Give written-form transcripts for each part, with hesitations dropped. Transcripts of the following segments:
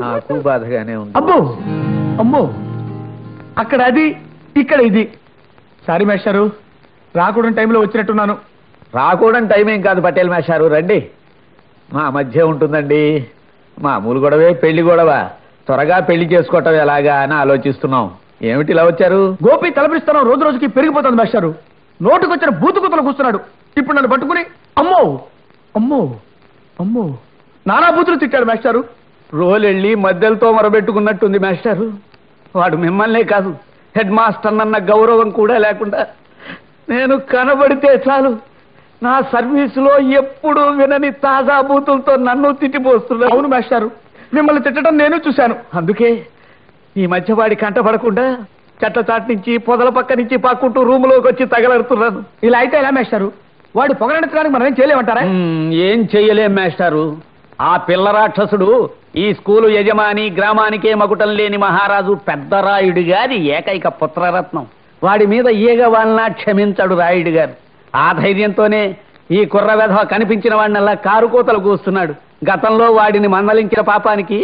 నాకు బాధగానే ఉంది. అబ్బో అమ్మో, అక్కడ అది ఇక్కడ ఇది. సారీ మేస్టారు, రాకూడని టైంలో వచ్చినట్టున్నాను. రాకూడని టైం ఏం కాదు పటేల్ మేషారు, రండి. మా మధ్య ఉంటుందండి మామూలు గొడవే, పెళ్లి గొడవ. త్వరగా పెళ్లి చేసుకోవటం ఎలాగా అని ఆలోచిస్తున్నాం. ఏమిటి ఇలా వచ్చారు? గోపి తలపిస్తున్నాం రోజు రోజుకి పెరిగిపోతుంది మేస్టారు. నోటుకొచ్చిన బూతుకుతలు కూస్తున్నాడు. ఇప్పుడు నన్ను పట్టుకుని అమ్మో అమ్మో అమ్మో నానా బూతులు తిట్టాడు మేస్టారు. రోలెళ్ళి మధ్యలతో మొరబెట్టుకున్నట్టుంది మేస్టారు. వాడు మిమ్మల్నే కాదు, హెడ్ మాస్టర్ అన్న గౌరవం కూడా లేకుండా నేను కనబడితే చాలు నా సర్వీసులో ఎప్పుడు వినని తాజా బూతులతో నన్ను తిట్టిపోస్తున్నాడు. అవును మేస్టారు, మిమ్మల్ని తిట్టడం నేను చూశాను. అందుకే ఈ మధ్య వాడి కంటపడకుండా చెట్ల చాటు నుంచి పొదల పక్క నుంచి పాక్కుంటూ రూములోకి వచ్చి తగలడుతున్నాను. ఇలా అయితే ఎలా మేస్టారు? వాడు పొగడెత్తడానికి మనం ఏం చేయలేమంటారా? ఏం చెయ్యలేం మేస్టారు. ఆ పిల్ల రాక్షసుడు ఈ స్కూలు యజమాని, గ్రామానికే మకుటం లేని మహారాజు పెద్దరాయుడు గారి ఏకైక పుత్రరత్నం. వాడి మీద ఈగ వాళ్ళ క్షమించడు రాయుడు గారు. ఆ ధైర్యంతోనే ఈ కుర్ర వెధవ కనిపించిన వాడినల్లా కారుకోతలు కూస్తున్నాడు. గతంలో వాడిని మందలించిన పాపానికి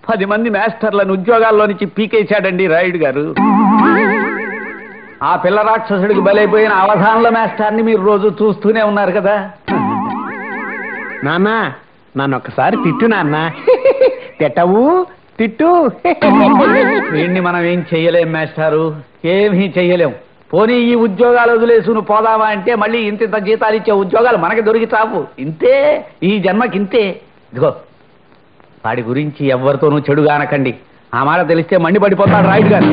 10 మంది మాస్టర్లను ఉద్యోగాల్లో నుంచి పీకేశాడండి రాయుడు గారు. ఆ పిల్ల రాక్షసుడికి బలైపోయిన అవధానుల మాస్టర్ని మీరు రోజు చూస్తూనే ఉన్నారు కదా. నాన్న, నన్ను ఒక్కసారి తిట్టు నాన్న. తిట్టవు, తిట్టు. వీడిని మనం ఏం చెయ్యలేం మాస్టారు, ఏమీ చెయ్యలేం. పోనీ ఈ ఉద్యోగాలు వదిలేసి నువ్వు పోదామా అంటే మళ్ళీ ఇంత జీతాలు ఇచ్చే ఉద్యోగాలు మనకి దొరికి చావు. ఇంతే, ఈ జన్మకింతే. ఇదిగో వాడి గురించి ఎవరితోనూ చెడుగా అనకండి. ఆ మాట తెలిస్తే మండిపడిపోతాడు రాయుడు గారు.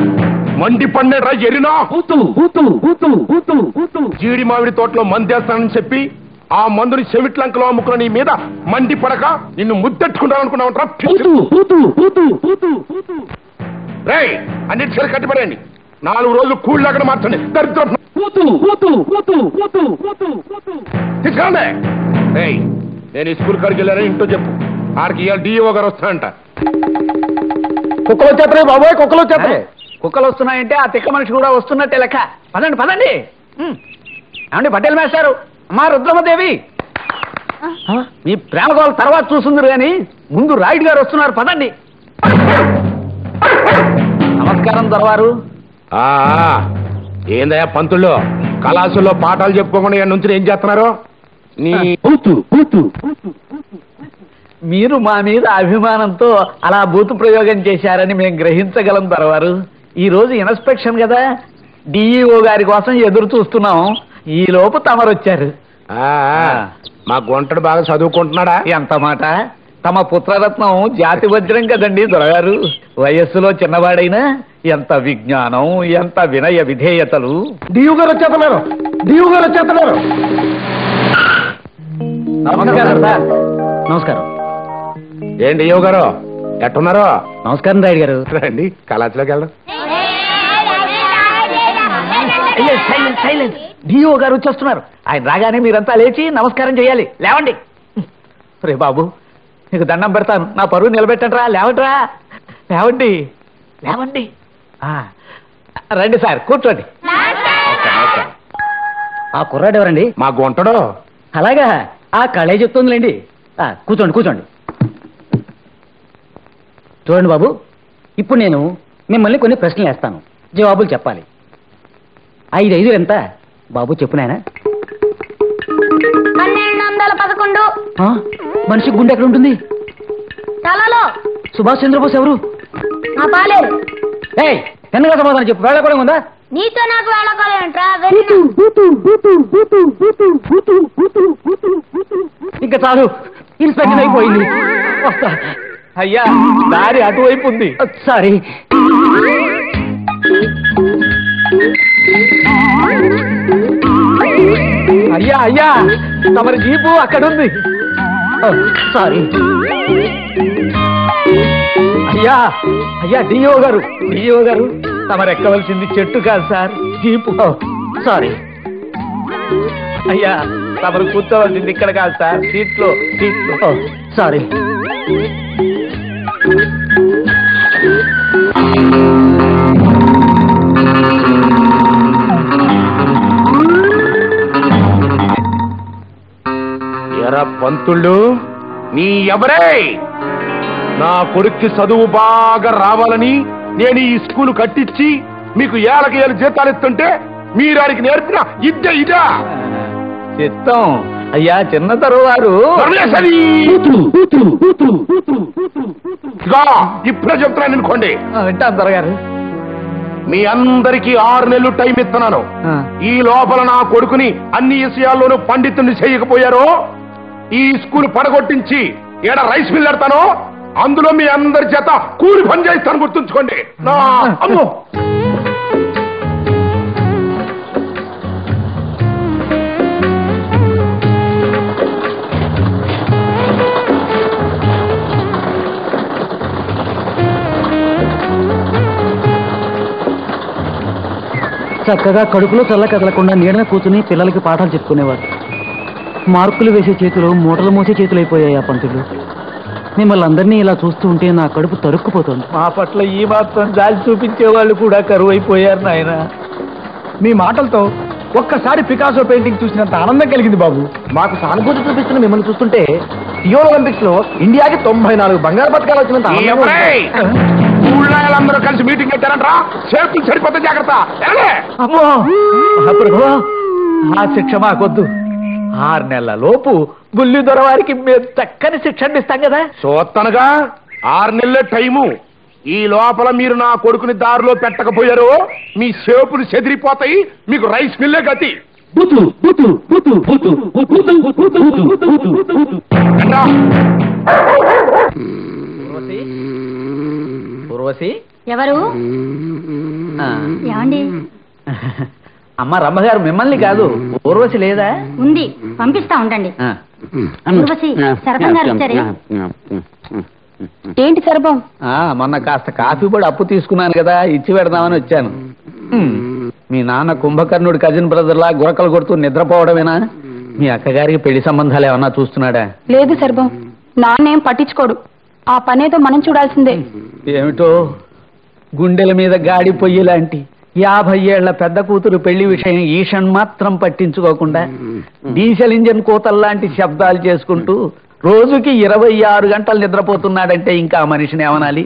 మండి పన్నెరా ఎరినా జీడి మామిడి తోటలో మందేస్తానని చెప్పి ఆ మందుని చెవిట్లంకలో అమ్ముకున్న నీ మీద మండి పడక నిన్ను ముద్దెట్టుకుంటాను రేయ్, అన్నిటి సరి కట్టిపడండి. 4 రోజులు కూళ్ళక్కడ మార్చండి. దరిద్రం తీసుకురండి. రేయ్, నేను ఈ స్కూల్ కాడికి వెళ్ళానని ఇంటో చెప్పు. ఆడికి ఇవాళ డిఓ గారు వస్తానంట. కుక్కలు వచ్చేస్తాయి బాబోయ్, కుక్కలు వచ్చేస్తాయి. కుక్కలు వస్తున్నాయంటే ఆ తిక్క మనిషి కూడా వస్తున్నట్టే లెక్క. పదండి పదండి. ఏమండి పటేల్ మేస్టారు, అమ్మా రుద్రమదేవి, మీ ప్రేమ గోల తర్వాత చూసుందరు కానీ ముందు రాయుడు గారు వస్తున్నారు, పదండి. నమస్కారం దొరవారు. ఏందయ్యా పంతుల్లో కళాశాలలో పాఠాలు చెప్పుకోకుండా ఇక్కడ నుంచి ఏం చేస్తున్నారు? నీ మీరు మా మీద అభిమానంతో అలా బూతు ప్రయోగం చేశారని మేము గ్రహించగలం దొరవారు. ఈ రోజు ఇన్స్పెక్షన్ కదా, డిఈఓ గారి కోసం ఎదురు చూస్తున్నాం. ఈ లోపు తమరొచ్చారు. మా గుంటడు బాగా చదువుకుంటున్నాడా? ఎంత మాట! తమ పుత్రరత్నం జాతి వజ్రం కదండి దొరగారు. వయస్సులో చిన్నవాడైనా ఎంత విజ్ఞానం, ఎంత వినయ విధేయతలు. డియు గారు వచ్చేస్తున్నారు, డియు గారు వచ్చేస్తున్నారు. నమస్కారం సార్. నమస్కారం. ఏంటి డిఓ గారు ఎట్టున్నారో? నమస్కారం రాయుడు గారు. రండి కళాశాలకి వెళ్దాం. సైలెన్స్. డిఓ గారు వచ్చేస్తున్నారు. ఆయన రాగానే మీరంతా లేచి నమస్కారం చేయాలి. లేవండి. రే బాబు, నీకు దండం పెడతాను, నా పరువు నిలబెట్టండి రా. లేవండిరా, లేవండి, లేవండి. రండి సార్, కూర్చోండి. ఆ కుర్రాడు ఎవరండి? మా గుంటడు. అలాగా, ఆ కళే చెప్తుందిలేండి. కూర్చోండి కూర్చోండి. చూడండి బాబు, ఇప్పుడు నేను మిమ్మల్ని కొన్ని ప్రశ్నలు వేస్తాను, జవాబులు చెప్పాలి. 5 5 ఎంత బాబు చెప్పు నాయన? 1211. మనిషి గుండె ఎక్కడ ఉంటుంది? తలలో. సుభాష్ చంద్రబోస్ ఎవరు? నా పాలేరు. ఏయ్, ఎన్నగా సమాధానం చెప్పు. వేళ కూడా ఉందా? నీతో నాకు వేళకోలేంట్రా. ఇంకా చాలు, ఇన్స్పెక్షన్ అయిపోయింది. వస్తా. అయ్యా, దారి అటువైపు ఉంది. సారీ. అయ్యా అయ్యా, తమరి జీపు అక్కడుంది. సారీ. అయ్యా అయ్యా, డిఓ గారు, డిఓ గారు, తమరు ఎక్కవలసింది చెట్టు కాదు సార్, జీపు. సారీ. అయ్యా, తమరు కూర్చోవలసింది ఇక్కడ కాదు సార్, సీట్లో. సారీ. ఎరా పంతుళ్ళు, నీ ఎవరే నా కొడుక్కి చదువు బాగా రావాలని నేను ఈ స్కూల్ కట్టించి మీకు ఏళ్ళకి ఏళ్ళు జీతాలు ఇస్తుంటే మీరు ఆడికి నేర్పిన ఇదా చిత్తం అయ్యా చిన్న తరువారు ఇప్పుడే చెప్తున్నాను అనుకోండి. వింటాను దొరగారు. మీ అందరికీ 6 నెలలు టైం ఇస్తున్నాను. ఈ లోపల నా కొడుకుని అన్ని విషయాల్లోనూ పండితుని చేయకపోయారో ఈ స్కూల్ పడగొట్టించి ఏడ రైస్ మిల్ పెడతానో అందులో మీ అందరి చేత కూలి పని చేస్తాను, గుర్తుంచుకోండి. అమ్మో చక్కగా కడుపులో చల్ల కదలకుండా నీడన కూర్చుని పిల్లలకి పాఠాలు చెప్పుకునేవారు. మార్కులు వేసే చేతులు మూటలు మోసే చేతులు అయిపోయాయి ఆ పంతులు. మిమ్మల్ని అందరినీ ఇలా చూస్తూ ఉంటే నా కడుపు తరుక్కుపోతుంది. మా పట్ల ఈ మాత్రం జాలి చూపించే వాళ్ళు కూడా కరువు అయిపోయారు నాయన. మీ మాటలతో ఒక్కసారి పికాసో పెయింటింగ్ చూసినంత ఆనందం కలిగింది బాబు. మాకు సానుభూతి చూపిస్తున్న మిమ్మల్ని చూస్తుంటే రియో ఒలింపిక్స్ లో ఇండియాకి 94 బంగారు పథకాలు వచ్చినంత అందరూ కలిసి మీటింగ్ పెట్టారంటరా, చేతులు సరిపోతే జాగ్రత్త. అమ్మో మహాప్రభువా, ఆ శిక్ష మాకొద్దు. 6 నెలల లోపు బుల్లి దొరవారికి మేము చక్కని శిక్షణ ఇస్తాం కదా. చూత్తనగా 6 నెలల టైము. ఈ లోపల మీరు నా కొడుకుని దారిలో పెట్టకపోయారో మీ సేపులు చెదిరిపోతాయి, మీకు రైస్ మిల్లే గతి. పూర్వశి ఎవరు? ఏమండి? అమ్మ రమ్మగారు మిమ్మల్ని కాదు, పూర్వశి లేదా? ఉంది, పంపిస్తా ఉండండి. ఊర్వశి, సరపం గారు వచ్చారే? ఏంటి సరపం? మొన్న కాస్త కాఫీ పొడి అప్పు తీసుకున్నాను కదా, ఇచ్చి పెడదామని వచ్చాను. మీ నాన్న కుంభకర్ణుడి కజిన్ బ్రదర్లా గురకలు కొడుతూ నిద్రపోవడమేనా? మీ అక్కగారికి పెళ్లి సంబంధాలు ఏమన్నా చూస్తున్నాడా? లేదు సర్వం, నాన్నేం పట్టించుకోడు. ఆ పనేదో మనం చూడాల్సిందే. ఏమిటో గుండెల మీద గాడి పొయ్యి లాంటి 50 ఏళ్ల పెద్ద కూతురు పెళ్లి విషయం ఈషన్ మాత్రం పట్టించుకోకుండా డీజిల్ ఇంజన్ కోతల్లాంటి శబ్దాలు చేసుకుంటూ రోజుకి 26 గంటలు నిద్రపోతున్నాడంటే ఇంకా ఆ మనిషిని ఏమనాలి?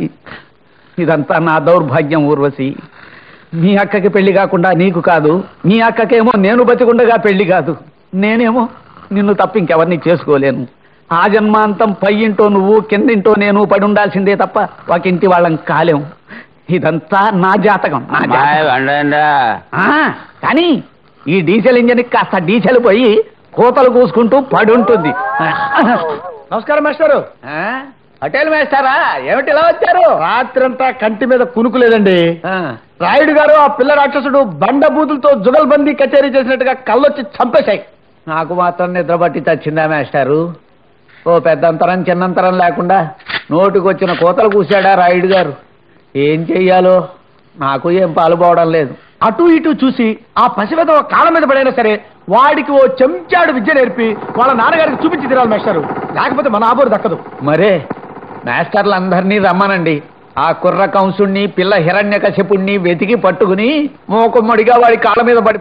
ఇదంతా నా దౌర్భాగ్యం ఊర్వశి. మీ అక్కకి పెళ్లి కాకుండా నీకు కాదు, మీ అక్కకేమో నేను బతికుండగా పెళ్లి కాదు. నేనేమో నిన్ను తప్ప ఇంకెవరిని చేసుకోలేను. ఆ జన్మాంతం పై ఇంటో నువ్వు, కిందింటో నేను పడి ఉండాల్సిందే తప్ప ఒకింటి వాళ్ళం కాలేం. ఇదంతా నా జాతకం, నా జాతకం. కానీ ఈ డీజిల్ ఇంజన్ కాస్త డీజిల్ పోయి కోతలు కూసుకుంటూ పడి ఉంటుంది. నమస్కారం మాస్టారు. హోటల్ మేస్తారా, ఏమిటి ఇలా వచ్చారు? రాత్రంతా కంటి మీద కునుకు లేదండి. రాయుడు గారు ఆ పిల్ల రాక్షసుడు బండబూతులతో జుగల్బందీ కచేరీ చేసినట్టుగా కళ్ళొచ్చి చంపేశాయి. నాకు మాత్రం నిద్ర పట్టి చచ్చిందా మేస్టారు? ఓ పెద్దంతరం చిన్నంతరం లేకుండా నోటికొచ్చిన కోతలు కూసాడా రాయుడు గారు. ఏం చెయ్యాలో నాకు ఏం పాలుపోవడం లేదు. అటు ఇటు చూసి ఆ పసివెద కాళ్ళ మీద పడైనా సరే వాడికి ఓ చెంచాడు విద్య నేర్పి వాళ్ళ నాన్నగారికి చూపించి తినాలి మేస్టారు, లేకపోతే మన ఆబోరు దక్కదు. మరే మాస్టర్లందరినీ రమ్మనండి. ఆ కుర్ర కంసుణ్ణి, పిల్ల హిరణ్యకశిపుణ్ణి వెతికి పట్టుకుని మోకుమ్మడిగా వాడి కాళ్ళ మీద పడి